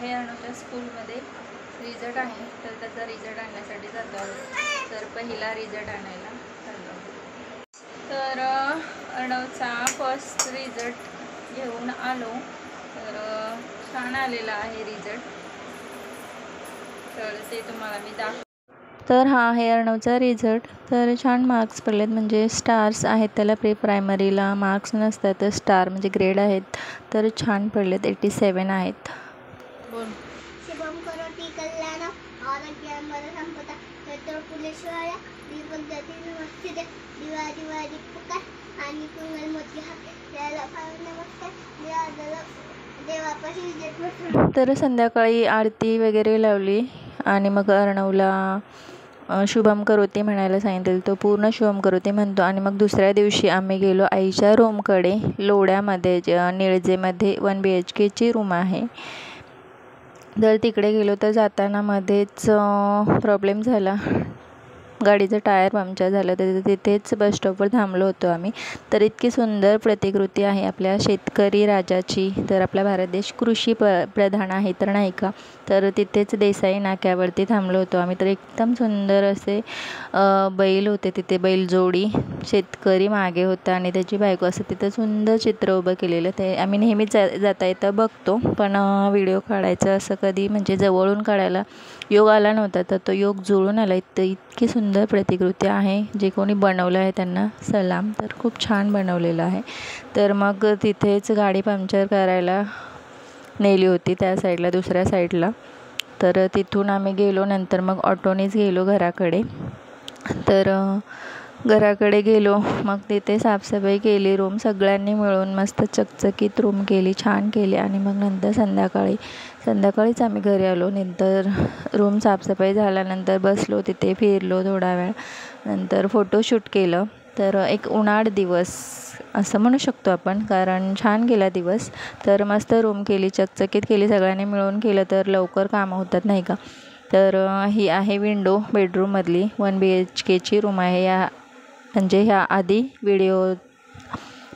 आहे अर्णवच्या स्कूलमध्ये रिझल्ट आहे, तर त्याचा रिझल्ट आणण्यासाठी जातो आहोत. तर पहिला रिझल्ट आणायला चाललो. तर अर्णवचा फर्स्ट रिझल्ट घेऊन आलो. तर छान आलेला आहे रिझल्ट, तर ते तुम्हाला मी दाखव. तर हा आहे अर्णवचा रिझल्ट. तर छान मार्क्स पडलेत, म्हणजे स्टार्स आहेत त्याला. प्री प्रायमरीला मार्क्स नसतात तर स्टार म्हणजे ग्रेड आहेत. तर छान पडलेत, 87 आहेत. शुभम करोति कल्याण आरोग्य संपदा तर पुलेश्वरा पद्धतीने मस्जिद दिवाळी पुकार आणि कुंगल मोती त्याला नमस्कार देवापाशी. तर संध्याकाळी आरती वगैरे लावली आणि मग अर्णवला शुभम करोती म्हणायला सांगितलं. तो पूर्ण शुभम करोती म्हणतो. आणि मग दुसऱ्या दिवशी आम्ही गेलो आईच्या रूमकडे. लोढ्यामध्ये निळजेमध्ये 1 BHKची रूम आहे. तर तिकडे गेलो तर जाताना मध्येच प्रॉब्लेम झाला, गाडीचं टायर पंक्चर झालं. तर तिथेच बस स्टॉपवर थांबलो होतो आम्ही. तर इतकी सुंदर प्रतिकृती आहे आपल्या शेतकरी राजाची. तर आपला भारत देश कृषी प्रधान आहे तर नाही का. तर तिथेच देसाई नाक्यावरती थांबलो होतो आम्ही. तर एकदम सुंदर असे बैल होते तिथे, बैलजोडी. शेतकरी मागे होता आणि त्याची बायको, असं तिथं सुंदर चित्र उभं केलेलं. ते आम्ही नेहमीच जाता येता बघतो, पण व्हिडिओ काढायचं असं कधी म्हणजे जवळून काढायला योग आला नव्हता. तर तो योग जुळून आला. इतकी सुंदर प्रतिकृती आहे. जे कोणी बनवलं आहे त्यांना सलाम. तर खूप छान बनवलेलं आहे. तर मग तिथेच गाडी पंक्चर करायला नेली होती त्या साईडला, दुसऱ्या साईडला. तर तिथून आम्ही गेलो. नंतर मग ऑटोनेच गेलो घराकडे. तर घराकडे गेलो, मग तिथे साफसफाई केली. रूम सगळ्यांनी मिळून मस्त चकचकीत रूम केली, छान केली. आणि मग नंतर संध्याकाळीच आम्ही घरी आलो. नंतर रूम साफसफाई झाल्यानंतर बसलो तिथे, फिरलो थोडा वेळ. नंतर फोटोशूट केलं. तर एक उन्हाळ दिवस असं म्हणू शकतो आपण, कारण छान गेला दिवस. तर मस्त रूम केली, चकचकीत केली, सगळ्यांनी मिळून केलं तर लवकर कामं होतात नाही का. तर ही आहे विंडो बेडरूममधली. 1 BHKची रूम आहे. म्हणजे ह्या आधी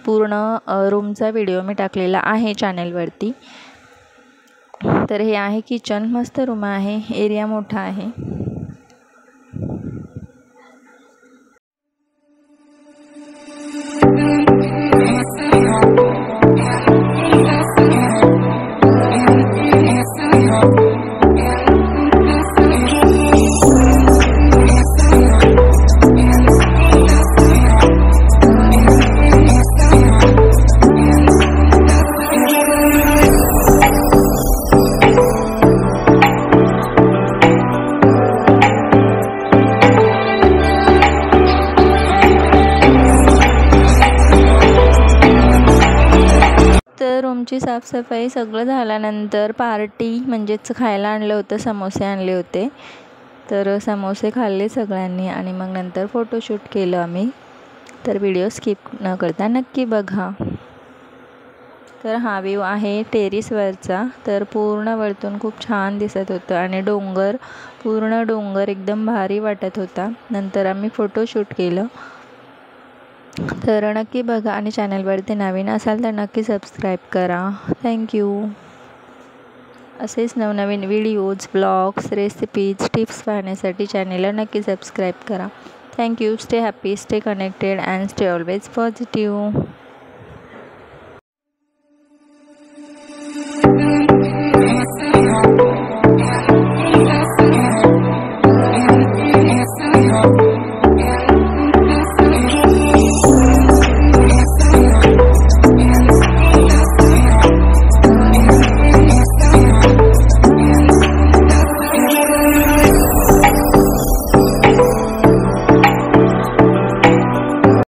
पूर्ण रूमचा व्हिडिओ मी टाकलेला आहे चॅनलवरती. तर हे आहे किचन. मस्त रूम आहे, एरिया मोठा आहे. रूमची साफसफाई सगळं झाल्यानंतर पार्टी म्हणजेच खायला आणलं होतं, समोसे आणले होते. तर समोसे खाल्ले सगळ्यांनी आणि मग नंतर फोटोशूट केलं आम्ही. तर व्हिडिओ स्किप न करता नक्की बघा. तर हा व्ह्यू आहे टेरेसवरचा. तर पूर्ण वरतून खूप छान दिसत होतं आणि पूर्ण डोंगर एकदम भारी वाटत होता. नंतर आम्ही फोटोशूट केलं. तर नक्की बघा आणि चॅनलवरती नवीन असाल तर नक्की सबस्क्राईब करा. थँक्यू. असेच नवनवीन व्हिडिओज, ब्लॉग्स, रेसिपीज, टिप्स पाहण्यासाठी चॅनलला नक्की सबस्क्राईब करा. Thank you. Stay happy, stay connected and stay always positive.